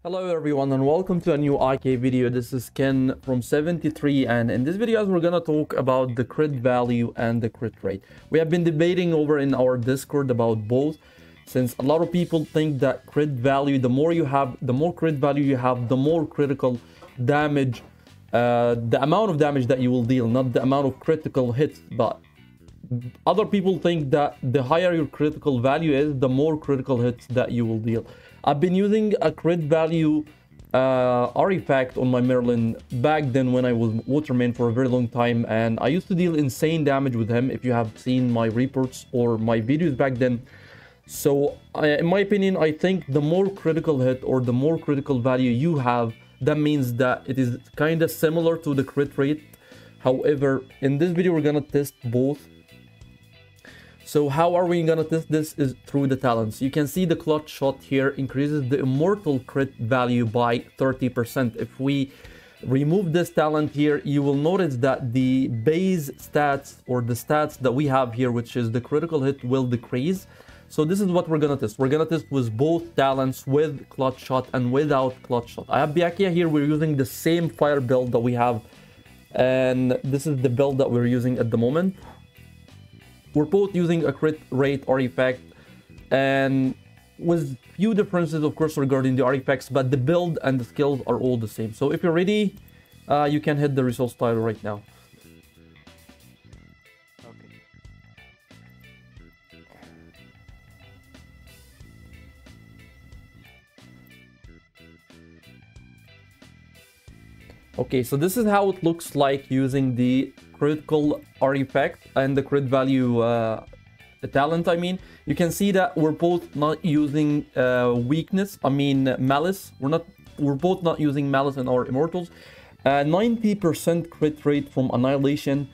Hello everyone and welcome to a new IK video. This is Ken from 73, and in this video we're gonna talk about the crit value and the crit rate. We have been debating over in our Discord about both, since a lot of people think that crit value, the more you have, the more crit value you have, the more critical damage, the amount of damage that you will deal, not the amount of critical hits. But other people think that the higher your critical value is, the more critical hits that you will deal. I've been using a crit value artifact on my Merlin back then when I was Waterman for a very long time, and I used to deal insane damage with him if you have seen my reports or my videos back then. So in my opinion, I think the more critical hit or the more critical value you have, that means that it is kind of similar to the crit rate. However, in this video we're gonna test both. So how are we gonna test this? Is through the talents. You can see the clutch shot here increases the immortal crit value by 30%. If we remove this talent here, you will notice that the base stats or the stats that we have here, which is the critical hit, will decrease. So this is what we're gonna test. We're gonna test with both talents, with clutch shot and without clutch shot. I have Byakhia here. We're using the same fire build that we have, and this is the build that we're using at the moment. We're both using a crit rate artifact, and with few differences of course regarding the artifacts, but the build and the skills are all the same. So if you're ready, you can hit the resource tile right now. Okay, so this is how it looks like using the critical artifact and the crit value talent. I mean, you can see that we're both not using malice. We're both not using malice in our immortals. 90% crit rate from annihilation,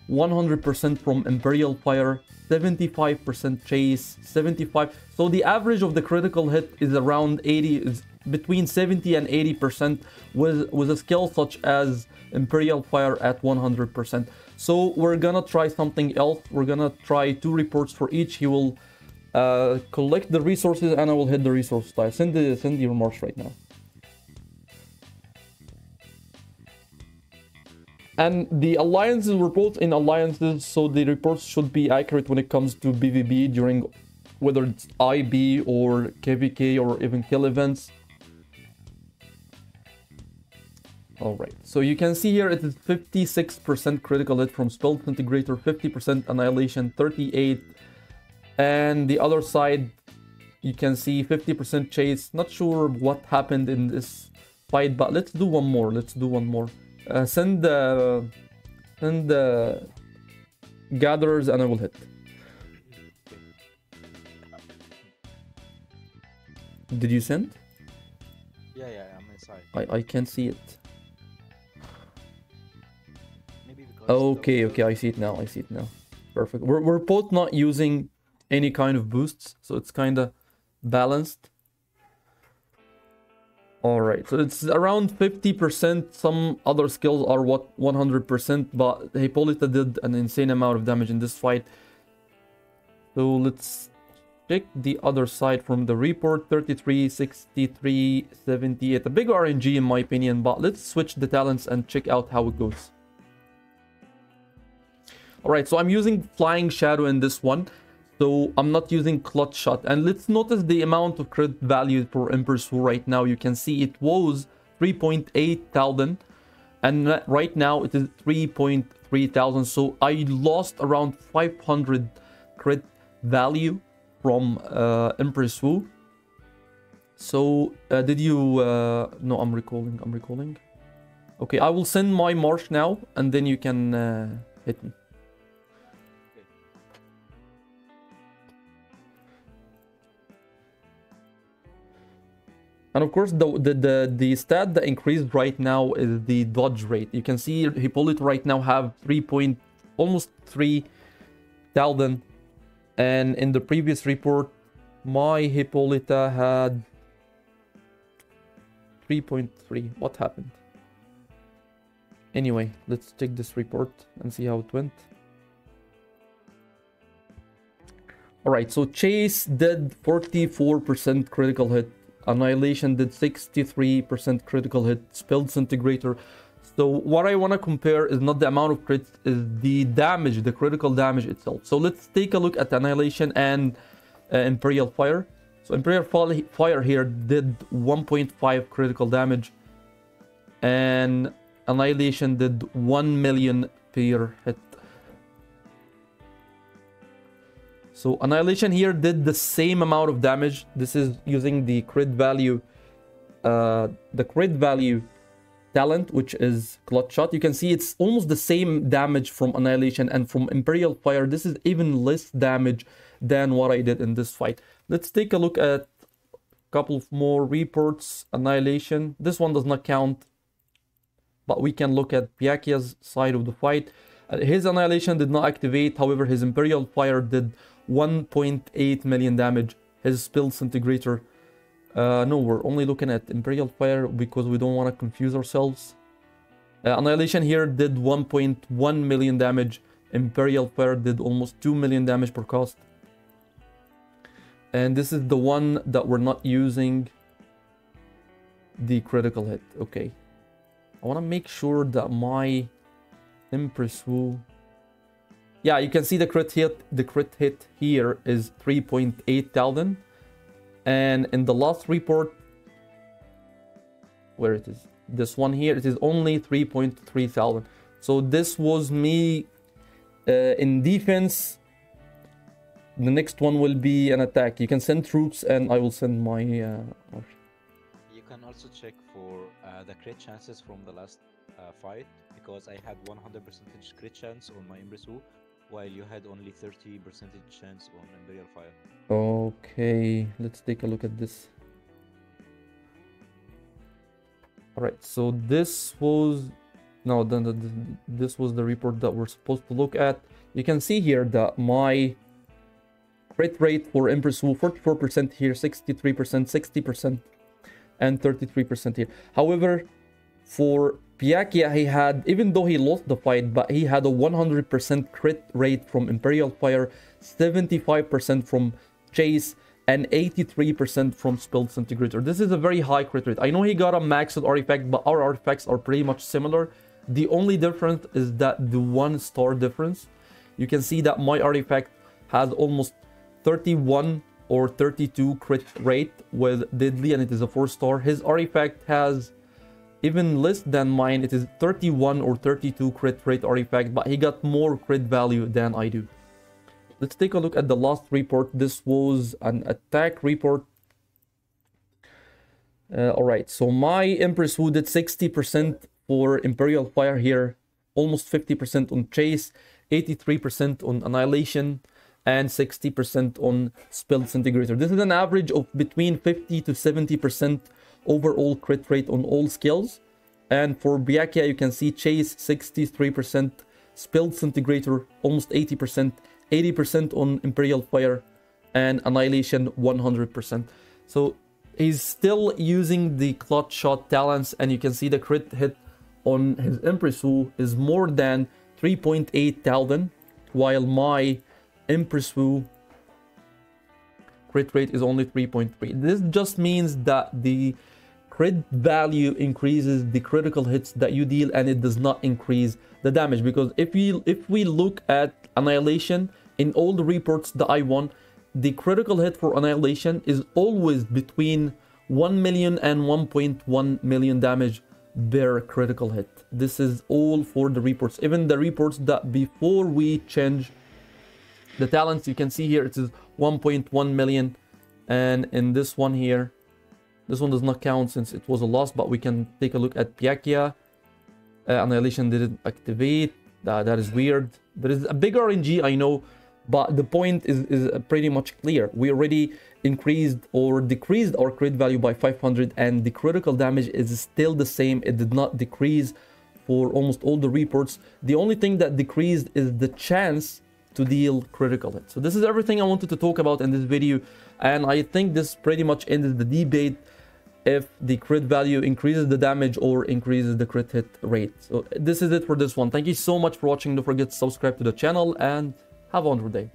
100% from imperial fire, 75% chase, 75. So the average of the critical hit is around 80, is between 70 and 80% with a skill such as imperial fire at 100%. So we're gonna try something else. We're gonna try 2 reports for each. He will collect the resources and I will hit the resource tile. Send your march right now. And the alliances, we're both in alliances, so the reports should be accurate when it comes to BVB during whether it's IB or KVK or even kill events. Alright, so you can see here it is 56% critical hit from spell integrator, 50% annihilation, 38, and the other side you can see 50% chase. Not sure what happened in this fight, but let's do one more. Send the gatherers and I will hit. Did you send? Yeah, I'm inside. I can't see it. Okay, I see it now. Perfect. We're both not using any kind of boosts, so it's kind of balanced. Alright, so it's around 50%. Some other skills are 100%, but Hippolyta did an insane amount of damage in this fight. So let's check the other side from the report. 33, 63, 78. A big RNG in my opinion, but let's switch the talents and check out how it goes. Alright, so I'm using Flying Shadow in this one. So I'm not using clutch shot. And let's notice the amount of crit value for Empress Wu right now. You can see it was 3.8 thousand. And right now it is 3.3 thousand. So I lost around 500 crit value from Empress Wu. So did you... no, I'm recalling. Okay, I will send my march now and then you can hit me. And of course, the stat that increased right now is the dodge rate. You can see Hippolyta right now have almost 3,000, and in the previous report, my Hippolyta had 3.3. What happened? Anyway, let's check this report and see how it went. Alright, so Chase did 44% critical hit Annihilation did 63% critical hit, Spell Disintegrator. So what I want to compare is not the amount of crits, is the damage, the critical damage itself. So let's take a look at Annihilation and Imperial Fire. So Imperial Fire here did 1.5 critical damage, and Annihilation did 1 million per hit. So Annihilation here did the same amount of damage. This is using the crit value talent, which is Clutch Shot. You can see it's almost the same damage from Annihilation, and from Imperial Fire this is even less damage than what I did in this fight. Let's take a look at a couple of more reports. Annihilation, this one does not count, but we can look at Byakuya's side of the fight. His Annihilation did not activate, however his Imperial Fire did 1.8 million damage. His Spell Disintegrator, no, we're only looking at Imperial Fire because we don't want to confuse ourselves. Annihilation here did 1.1 million damage. Imperial Fire did almost 2 million damage per cost. And this is the one that we're not using the critical hit. Okay, I want to make sure that my Empress Wu, yeah, you can see the crit hit here is 3.8 thousand, and in the last report, where it is, this one here, it is only 3.3 thousand. So this was me in defense. The next one will be an attack. You can send troops and I will send my You can also check for the crit chances from the last fight, because I had 100% crit chance on my Empress Wu, while you had only 30% chance on Imperial Fire. Okay, let's take a look at this. Alright, so this was... No, this was the report that we're supposed to look at. You can see here that my crit rate for Empress Wu, 44% here, 63%, 60%, and 33% here. However, for Byakuya, he had, even though he lost the fight, but he had a 100% crit rate from Imperial Fire, 75% from Chase, and 83% from Spell Disintegrator. This is a very high crit rate. I know he got a maxed artifact, but our artifacts are pretty much similar. The only difference is that the 1-star difference. You can see that my artifact has almost 31 or 32 crit rate with Deadly, and it is a 4-star. His artifact has even less than mine. It is 31 or 32 crit rate artifact, but he got more crit value than I do. Let's take a look at the last report. This was an attack report. Alright, so my Empress Wu did 60% for Imperial Fire here, almost 50% on Chase, 83% on Annihilation, and 60% on Spell Disintegrator. This is an average of between 50 to 70% overall crit rate on all skills. And for Byakuya, you can see Chase 63%, Spell Disintegrator almost 80%, 80% on Imperial Fire, and Annihilation 100%. So he's still using the Clutch Shot talents, and you can see the crit hit on his Empress Wu is more than 3.8 thousand, while my Empress Wu crit rate is only 3.3. This just means that the crit value increases the critical hits that you deal, and it does not increase the damage. Because if we look at Annihilation, in all the reports that I won, the critical hit for Annihilation is always between 1 million and 1.1 million damage per critical hit. This is all for the reports. Even the reports that before we change the talents, you can see here it is 1.1 million, and in this one here, this one does not count since it was a loss, but we can take a look at Byakuya. Annihilation didn't activate. That is weird. There is a big RNG, I know, but the point is pretty much clear. We already increased or decreased our crit value by 500, and the critical damage is still the same. It did not decrease for almost all the reports. The only thing that decreased is the chance to deal critical hits. So this is everything I wanted to talk about in this video, and I think this pretty much ended the debate if the crit value increases the damage or increases the crit hit rate. So this is it for this one. Thank you so much for watching. Don't forget to subscribe to the channel and have a wonderful day.